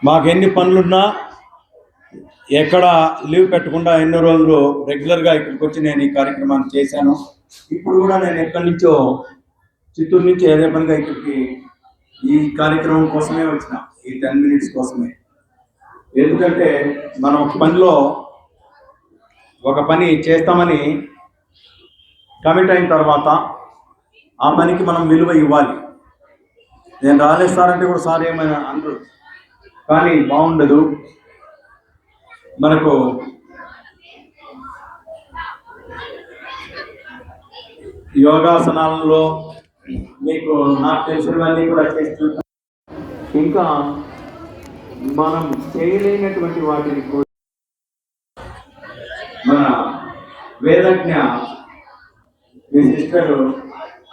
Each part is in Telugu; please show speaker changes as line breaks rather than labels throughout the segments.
మాకు ఎన్ని పనులున్నా ఎక్కడ లీవ్ పెట్టకుండా ఎన్నో రోజులు రెగ్యులర్గా ఇక్కడికి వచ్చి నేను ఈ కార్యక్రమాన్ని చేశాను. ఇప్పుడు కూడా నేను ఎక్కడి నుంచో చిత్తూరు నుంచి ఏదే పనిగా ఇక్కడికి ఈ కార్యక్రమం కోసమే వచ్చిన, ఈ 10 minutes కోసమే. ఎందుకంటే మనం పనిలో ఒక పని చేస్తామని కమిట్ అయిన తర్వాత ఆ పనికి మనం విలువ ఇవ్వాలి. నేను రాలేదు సార్ అంటే కూడా సార్ ఏమైనా అందరూ, కానీ బాగుండదు. మనకు యోగాసనాలలో మీకు నాకు తెలిసినవన్నీ కూడా చేస్తుంటాం. ఇంకా మనం చేయలేనటువంటి వాటిని కూడా మన వేదజ్ఞ మీ సిస్టర్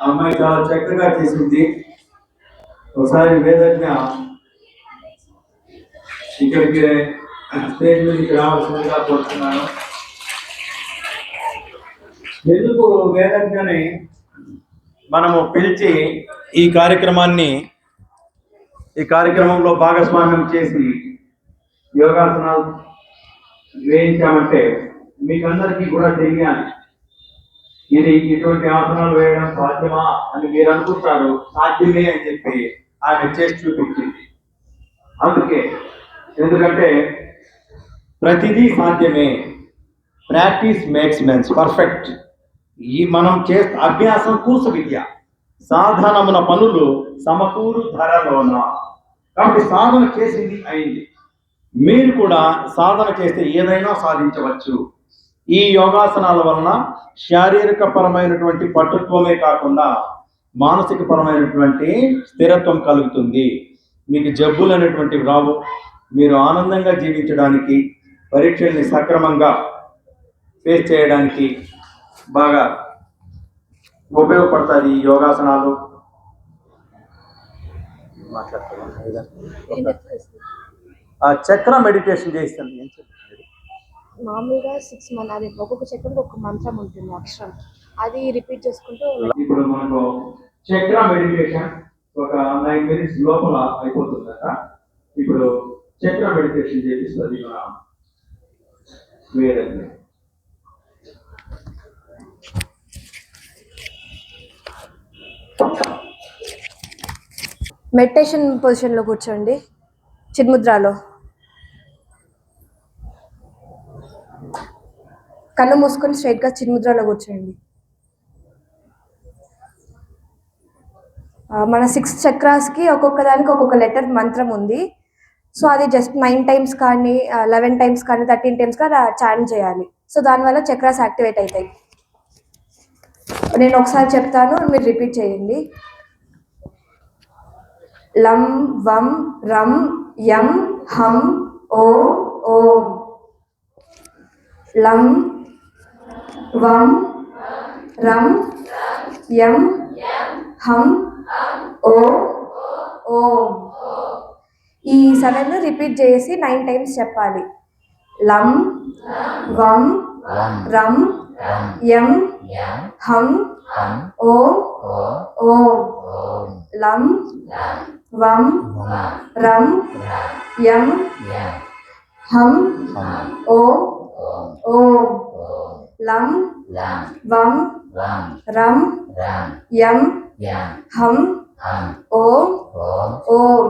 అమ్మాయి చాలా చక్కగా చేసింది. ఒకసారి వేదజ్ఞ ఇక్కడికి స్టేజ్ మీదకి రావాల్సిందిగా కోరుతున్నాను. ఎందుకు వేదజ్ఞని మనము పిలిచి ఈ కార్యక్రమంలో భాగస్వామ్యం చేసి యోగాసనాలు వేయించామంటే మీకందరికీ కూడా తెలియాలి. ఇది ఇటువంటి ఆసనాలు వేయడం సాధ్యమా అని మీరు అనుకుంటారు. సాధ్యమే అని చెప్పి ఆమె చేసి చూపించింది. అందుకే, ఎందుకంటే ప్రతిదీ సాధ్యమే. Practice makes men's perfect. ఈ మనం అభ్యాసం కూసు విద్య, సాధనమున పనులు సమకూరు ధరలోన. కాబట్టి సాధన చేసింది అయింది. మీరు కూడా సాధన చేస్తే ఏదైనా సాధించవచ్చు. ఈ యోగాసనాల వలన శారీరక పరమైనటువంటి పటుత్వమే కాకుండా మానసిక పరమైనటువంటి స్థిరత్వం కలుగుతుంది. మీకు జబ్బులు అనేటువంటివి రావు. మీరు ఆనందంగా జీవించడానికి, పరీక్షల్ని సక్రమంగా ఫేస్ చేయడానికి బాగా ఉపయోగపడుతుంది ఈ యోగాసనాలు. చక్ర మెడిటేషన్ చేస్తాను.
మామూలుగా 6 మంత్స్, అది ఒక్కొక్క చక్రం ఒక మంత్రం ఉంటుంది, అక్షరం, అది రిపీట్ చేసుకుంటూ.
ఇప్పుడు మనకు చక్ర మెడిటేషన్ ఒక 9 minutes లోపల అయిపోతుందట. ఇప్పుడు చక్ర మెడిటేషన్ చేపిస్తుంది వేరే.
మెడిటేషన్ పొజిషన్లో కూర్చోండి, చిన్ముద్రలో. కళ్ళు మూసుకొని స్ట్రైట్గా చిన్ముద్రలో కూర్చోండి. మన 6 చక్రాస్కి ఒక్కొక్క దానికి ఒక్కొక్క లెటర్ మంత్రం ఉంది. సో అది జస్ట్ 9 times కానీ 11 times కానీ 13 times కానీ చాంట్ చేయాలి. సో దానివల్ల చక్రాస్ యాక్టివేట్ అవుతాయి. నేను ఒకసారి చెప్తాను, మీరు రిపీట్ చేయండి. లం వం రం యం హం ఓం ఓం. లం వం రం యం హం ఓం ఓం. ఈ 7 రిపీట్ చేసి 9 times చెప్పాలి. లం వం రం యం హం ఓం ఓం. లం వం రం యం హం ఓం ఓం. లం వం రం యం హం ఓం ఓం.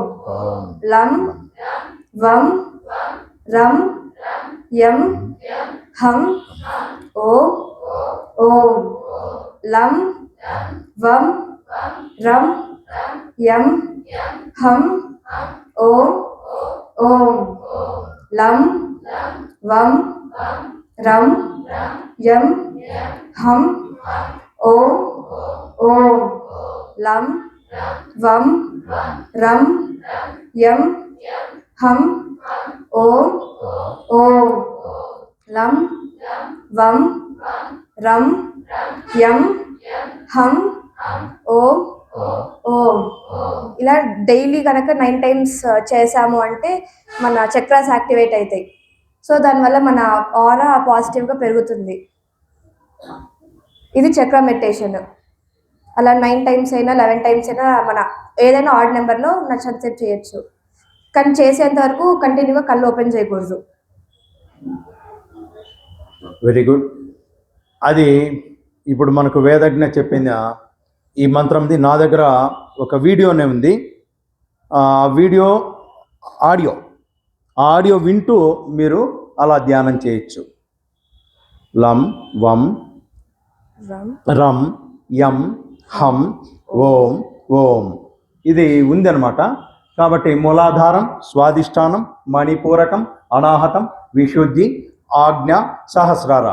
లం వం రం యం హం ఓం ఓం. లం వం రం యం హం ఓం ఓం. లం వం రం యం హం ఓం ఓం. లం వం రం యం హం ఓం ఓం. లం వం రం యం హం ఓం ఓం. ఇలా డైలీ కనుక 9 times చేసాము అంటే మన చక్రాస్ యాక్టివేట్ అవుతాయి. సో దానివల్ల మన ఆరా పాజిటివ్గా పెరుగుతుంది. ఇది చక్ర మెడిటేషన్. అలా 9 times అయినా 11 times అయినా మన ఏదైనా ఆడ్ నెంబర్లో నచ్చినంత చేయొచ్చు. కానీ చేసేంత వరకు కంటిన్యూగా కళ్ళు ఓపెన్ చేయకూడదు.
Very good. అది ఇప్పుడు మనకు వేదజ్ఞ చెప్పిన ఈ మంత్రంది నా దగ్గర ఒక వీడియోనే ఉంది. ఆ వీడియో ఆడియో వింటూ మీరు అలా ధ్యానం చేయొచ్చు. లం వం రం యం హం ఓం ఓం ఇది ఉంది అనమాట. కాబట్టి మూలాధారం, స్వాదిష్టానం, మణిపూరకం, అనాహతం, విశుద్ధి, ఆజ్ఞ, సహస్రార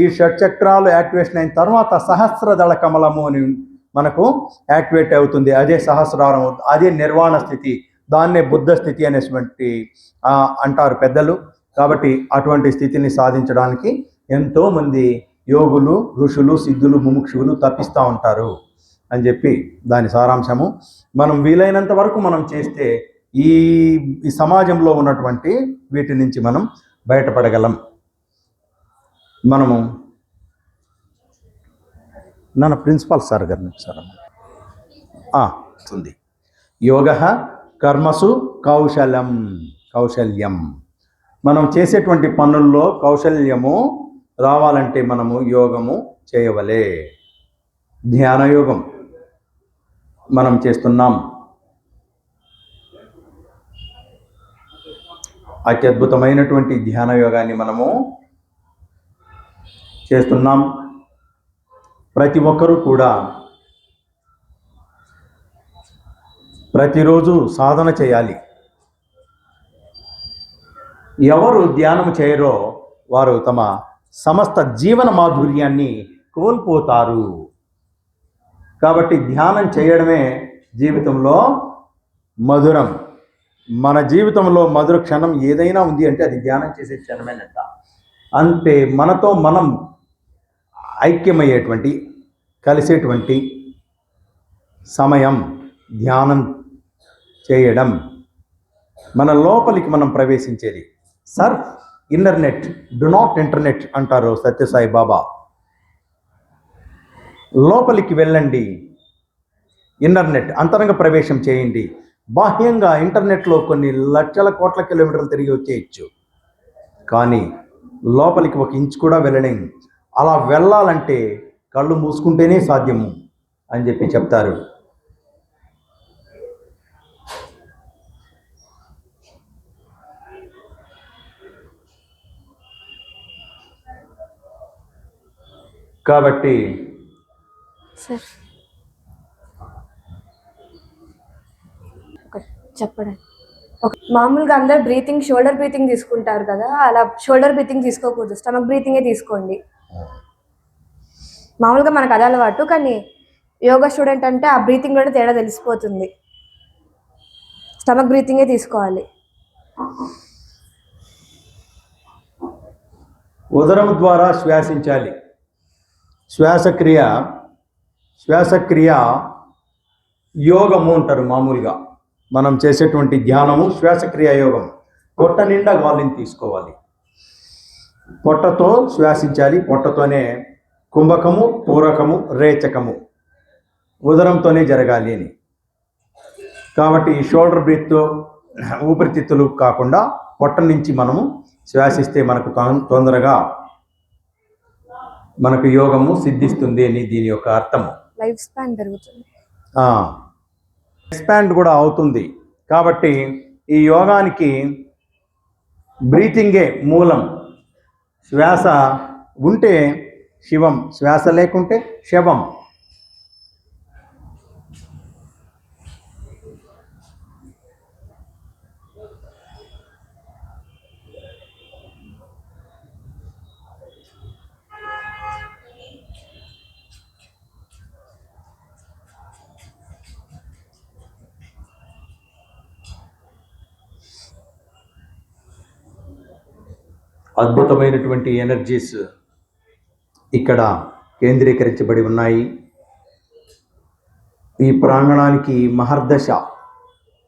ఈ షట్చక్రాలు యాక్టివేషన్ అయిన తర్వాత సహస్రదళ కమలము అని మనకు యాక్టివేట్ అవుతుంది. అదే సహస్రారం, అదే నిర్వాణ స్థితి, దాన్నే బుద్ధ స్థితి అనేటువంటి అంటారు పెద్దలు. కాబట్టి అటువంటి స్థితిని సాధించడానికి ఎంతోమంది యోగులు, ఋషులు, సిద్ధులు, ముముక్షువులు తప్పిస్తూ ఉంటారు అని చెప్పి దాని సారాంశము. మనం వీలైనంత వరకు మనం చేస్తే ఈ సమాజంలో ఉన్నటువంటి వీటి నుంచి మనం బయటపడగలం. మనము నన్ను ప్రిన్సిపాల్ సార్ గారిని సార్ ఉంది. యోగ కర్మసు కౌశల్యం. మనం చేసేటువంటి పనుల్లో కౌశల్యము రావాలంటే మనము యోగము చేయవలే. ధ్యాన యోగం మనం చేస్తున్నాం. అత్యద్భుతమైనటువంటి ధ్యాన యోగాన్ని మనము చేస్తున్నాం. ప్రతి ఒక్కరూ కూడా ప్రతిరోజు సాధన చేయాలి. ఎవరు ధ్యానం చేయరో వారు తమ సమస్త జీవన మాధుర్యాన్ని కోల్పోతారు. కాబట్టి ధ్యానం చేయడమే జీవితంలో మధురం. మన జీవితంలో మధుర క్షణం ఏదైనా ఉంది అంటే అది ధ్యానం చేసే క్షణమేనంట. అంటే మనతో మనం ఐక్యమయ్యేటువంటి, కలిసేటువంటి సమయం ధ్యానం చేయడం. మన లోపలికి మనం ప్రవేశించేది. సర్ఫ్ ఇన్నర్నెట్, డు నాట్ ఇంటర్నెట్ అంటారు సత్యసాయి బాబా. లోపలికి వెళ్ళండి, ఇన్నర్నెట్ అంతరంగ ప్రవేశం చేయండి. బాహ్యంగా ఇంటర్నెట్లో కొన్ని లక్షల కోట్ల కిలోమీటర్లు తిరిగి వచ్చేయచ్చు, కానీ లోపలికి ఒక ఇంచు కూడా వెళ్ళలేము. అలా వెళ్ళాలంటే కళ్ళు మూసుకుంటేనే సాధ్యము అని చెప్పి చెప్తారు. కాబట్టి
చెప్పండి. మామూలుగా అందరు బ్రీతింగ్, షోల్డర్ బ్రీతింగ్ తీసుకుంటారు కదా, అలా షోల్డర్ బ్రీతింగ్ తీసుకోకూడదు, స్టమక్ బ్రీతింగే తీసుకోండి. మామూలుగా మనకు అది అలవాటు, కానీ యోగా స్టూడెంట్ అంటే ఆ బ్రీతింగ్ కూడా తేడా తెలిసిపోతుంది. స్టమక్ బ్రీతింగే తీసుకోవాలి.
ఉదరం ద్వారా శ్వాసించాలి. శ్వాసక్రియ యోగము అంటారు. మామూలుగా మనం చేసేటువంటి ధ్యానము శ్వాసక్రియ యోగం. పొట్ట నిండా గాలిని తీసుకోవాలి, పొట్టతో శ్వాసించాలి. పొట్టతోనే కుంభకము, పూరకము, రేచకము ఉదరంతోనే జరగాలి అని. కాబట్టి ఈ షోల్డర్ బ్రీత్తో ఊపిరితిత్తులు కాకుండా పొట్ట నుంచి మనము శ్వాసిస్తే మనకు తొందరగా మనకు యోగము సిద్ధిస్తుంది అని దీని యొక్క అర్థము.
లైఫ్ స్పాన్ పెరుగుతుంది,
ఎక్స్పాండ్ కూడా అవుతుంది. కాబట్టి ఈ యోగానికి బ్రీతింగే మూలం. శ్వాస ఉంటే శివం, శ్వాస లేకుంటే శవం. అద్భుతమైనటువంటి ఎనర్జీస్ ఇక్కడ కేంద్రీకరించబడి ఉన్నాయి. ఈ ప్రాంగణానికి మహర్దశ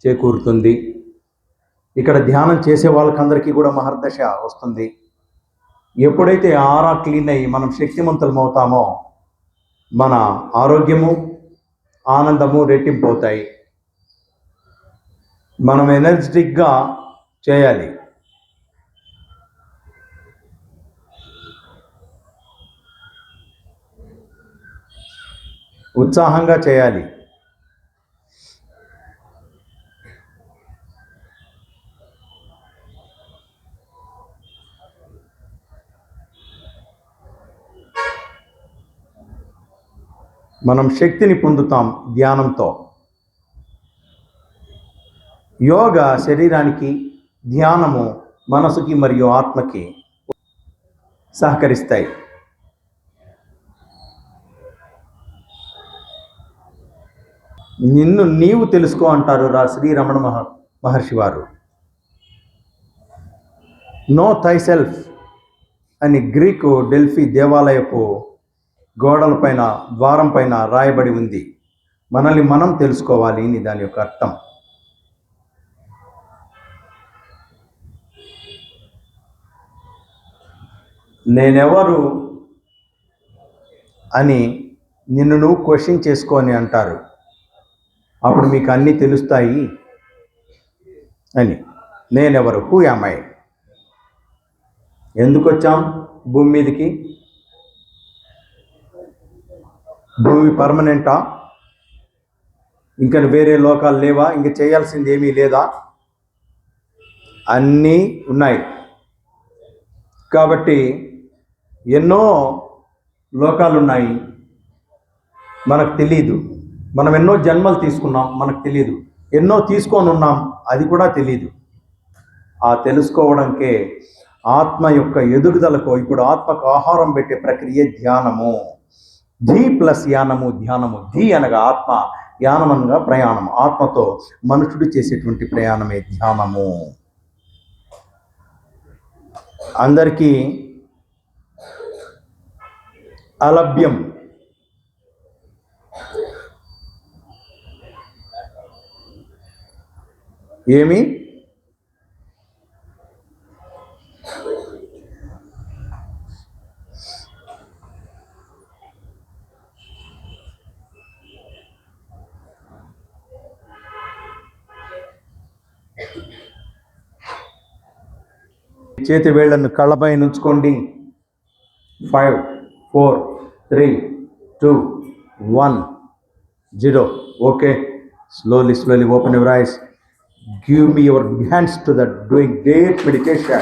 చేకూరుతుంది. ఇక్కడ ధ్యానం చేసే వాళ్ళకందరికీ కూడా మహర్దశ వస్తుంది. ఎప్పుడైతే ఆరా క్లీన్ అయ్యి మనం శక్తిమంతులం అవుతామో మన ఆరోగ్యము, ఆనందము రెట్టింపు అవుతాయి. మనం ఎనర్జెటిక్గా చేయాలి. ఉత్సాహంగా చేయాలి. మనం శక్తిని పొందుతాం ధ్యానంతో. యోగా శరీరానికి, ధ్యానము మనసుకి మరియు ఆత్మకి సహకరిస్తాయి. నిన్ను నీవు తెలుసుకో అంటారు శ్రీ రమణ మహర్షి వారు. నో థై సెల్ఫ్ అని గ్రీకు డెల్ఫీ దేవాలయపు గోడల పైన, ద్వారం పైన రాయబడి ఉంది. మనల్ని మనం తెలుసుకోవాలి అని దాని యొక్క అర్థం. నేనెవరు అని నిన్ను నువ్వు క్వశ్చన్ చేసుకో అని అంటారు. అప్పుడు మీకు అన్నీ తెలుస్తాయి అని. నేనెవరు, హూ యామ్ ఐ? ఎందుకు వచ్చాం భూమి మీదకి? భూమి పర్మనెంటా? ఇంకా వేరే లోకాలు లేవా? ఇంక చేయాల్సింది ఏమీ లేదా? అన్నీ ఉన్నాయి. కాబట్టి ఎన్నో లోకాలు ఉన్నాయి, మనకు తెలీదు. మనం ఎన్నో జన్మలు తీసుకున్నాం, మనకు తెలీదు. ఎన్నో తీసుకొని ఉన్నాం, అది కూడా తెలీదు. ఆ తెలుసుకోవడానికే ఆత్మ యొక్క ఎదుగుదలకు ఇప్పుడు ఆత్మకు ఆహారం పెట్టే ప్రక్రియ ధ్యానము. ధీ ప్లస్ యానము ధ్యానము. ధీ అనగా ఆత్మ, యానం అనగా ప్రయాణం. ఆత్మతో మనుషుడు చేసేటువంటి ప్రయాణమే ధ్యానము. అందరికీ అలభ్యం. ఏమి? చేతి వేళ్లను కళ్ళపై ఉంచుకోండి. 5, 4, 3, 2, 1, 0. Okay. Slowly open your eyes. Give me your hands to that doing great meditation.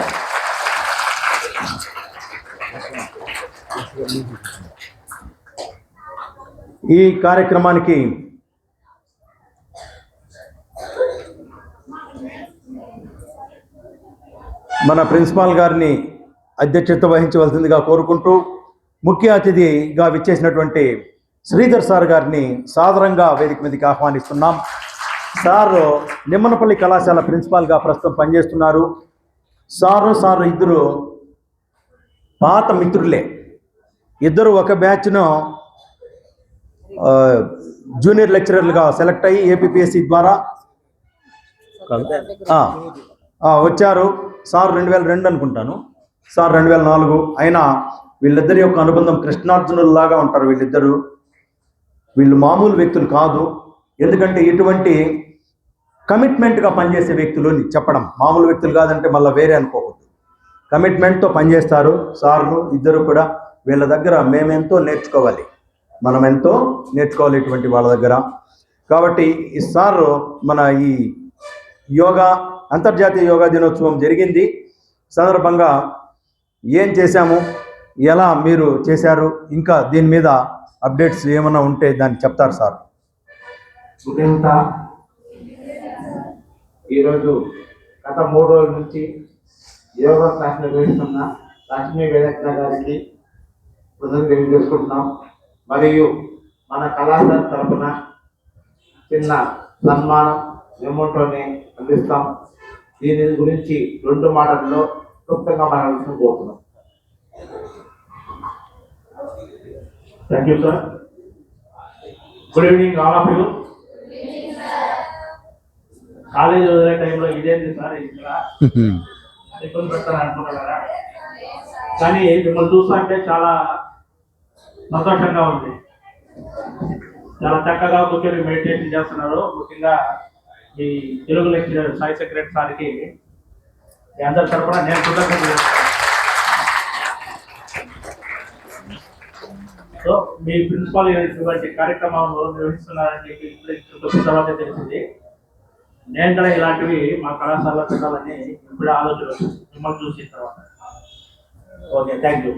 ఈ కార్యక్రమానికి మన ప్రిన్సిపాల్ గారిని అధ్యక్షత వహించవలసిందిగా కోరుకుంటూ, ముఖ్య అతిథిగా విచ్చేసినటువంటి శ్రీధర్ సార్ గారిని సాదరంగా వేదిక మీదకి ఆహ్వానిస్తున్నాం. సార్ నిమ్మనపల్లి కళాశాల ప్రిన్సిపాల్గా ప్రస్తుతం పనిచేస్తున్నారు. సారు ఇద్దరు పాత మిత్రులే. ఇద్దరు ఒక బ్యాచ్ను జూనియర్ లెక్చరర్లుగా సెలెక్ట్ అయ్యి ఏపీపీఎస్సీ ద్వారా వచ్చారు. సార్ 2002 అనుకుంటాను, సార్ 2004. అయినా వీళ్ళిద్దరి యొక్క అనుబంధం కృష్ణార్జునుల్లాగా ఉంటారు వీళ్ళిద్దరు. వీళ్ళు మామూలు వ్యక్తులు కాదు. ఎందుకంటే ఇటువంటి కమిట్మెంట్గా పనిచేసే వ్యక్తులు అని చెప్పడం. మామూలు వ్యక్తులు కాదంటే మళ్ళీ వేరే అనుకోకూడదు. కమిట్మెంట్తో పనిచేస్తారు సార్లు ఇద్దరు కూడా. వీళ్ళ దగ్గర మేమెంతో నేర్చుకోవాలి, మనం ఎంతో నేర్చుకోవాలి ఇటువంటి వాళ్ళ దగ్గర. కాబట్టి ఈ సార్ మన ఈ యోగా అంతర్జాతీయ యోగా దినోత్సవం జరిగింది సందర్భంగా ఏం చేశాము, ఎలా మీరు చేశారు, ఇంకా దీని మీద అప్డేట్స్ ఏమైనా ఉంటే దాన్ని చెప్తారు సార్.
ఉదయంతా ఈరోజు గత 3 రోజుల నుంచి యోగా క్లాస్ నిర్వహిస్తున్న లక్ష్మీ వేదజ్ఞ గారికి కృతజ్ఞతలు తెలియజేసుకుంటున్నాం. మరియు మన కళాశాల తరఫున చిన్న సన్మానం మెమోటోని అందిస్తాం. దీని గురించి 2 మాటల్లో క్లుప్తంగా మాట్లాడాల్సిన కోరుతున్నాం. Thank you sir. Good evening all of you. College వదిలే టైంలో ఇదేంటి సార్ ఇక్కడ ఇబ్బంది పెడతాను అనుకుంటున్నారా? కానీ మిమ్మల్ని చూస్తుంటే చాలా సంతోషంగా ఉంది. చాలా చక్కగా కూర్చొని మెడిటేషన్ చేస్తున్నారు. ముఖ్యంగా ఈ తెలుగు లెక్చరర్ సాయి సెక్రటరీ సార్కి మీ అందరి తరఫున నేను కృతజ్ఞతలు. సో మీ ప్రిన్సిపాల్ ఇటువంటి కార్యక్రమాలను నిర్వహిస్తున్నారని చెప్పి ఇప్పుడు తర్వాత తెలిసింది. నేను కూడా ఇలాంటివి మా కళాశాలలో పెట్టాలని ఇప్పుడు ఆలోచన వచ్చింది మిమ్మల్ని చూసిన తర్వాత. Okay, thank you.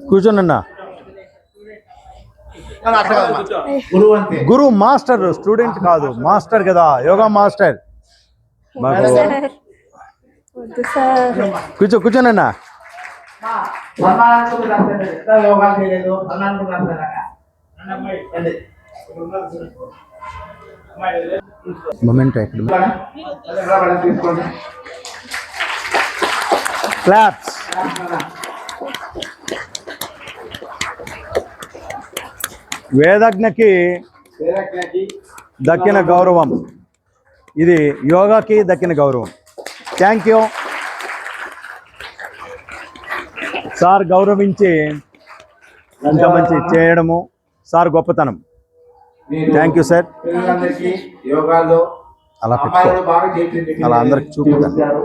కూర్చోనన్నా.
గురువు అంతే.
గురు మాస్టర్, స్టూడెంట్ కాదు, మాస్టర్ కదా, యోగా మాస్టర్. మాకు
వద్దు సార్.
కూర్చోనన్నా.
యోగా చేయలేదు
మొమెంటో ఎక్కడ? క్లాప్స్. వేదజ్ఞకి దక్కిన గౌరవం, ఇది యోగాకి దక్కిన గౌరవం. Thank you sir. గౌరవించి ఇంత మంచి చేయడము సార్ గొప్పతనం. Thank you sir.
పిల్లలందరికీ యోగాలో
అలా
అమ్మాయిలు
పెట్టుకో,
బాగా చేయించండి.
అలా అందరికి చూపుతాను.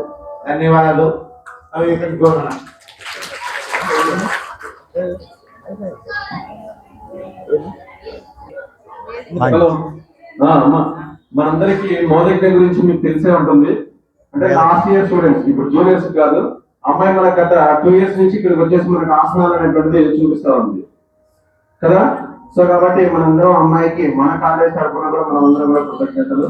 ధన్యవాదాలు. అవి ఇక్కడ గోరణ. హలో అమ్మా, మనందరికి మోదక్ గురించి మీకు తెలిసే ఉంటుంది. అంటే లాస్ట్ ఇయర్ స్టూడెంట్స్, ఇప్పుడు జూనియర్స్ కాదు. అమ్మాయి మన గత 2 years నుంచి ఇక్కడికి వచ్చేసి మనకు ఆసనాలు అనేటువంటిది చూపిస్తా ఉంది కదా. సో కాబట్టి మనందరం అమ్మాయికి మన కాలేజ్ తరఫున కూడా మనందరం కూడా కృతజ్ఞతలు.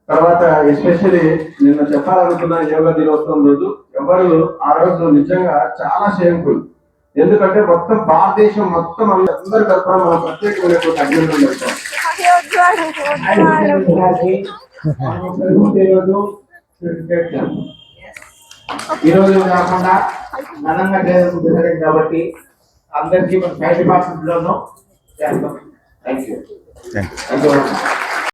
తర్వాత ఎస్పెషల్లీ నిన్న చెప్పాలనుకున్న యోగా దినోత్సవం రోజు ఎవరు ఆ రోజు నిజంగా చాలా షేమ్ఫుల్. ఎందుకంటే మొత్తం భారతదేశం మొత్తం అందరి తరఫున మనం ప్రత్యేకమైనటువంటి అభినందనలు చెప్తాం. ఈ రోజు కాకుండా ఘనంగా చేయాలనుకుంటున్నాం కాబట్టి అందరికీ మన 5 డిపార్ట్మెంట్ లోనూ చేస్తాం. Thank you.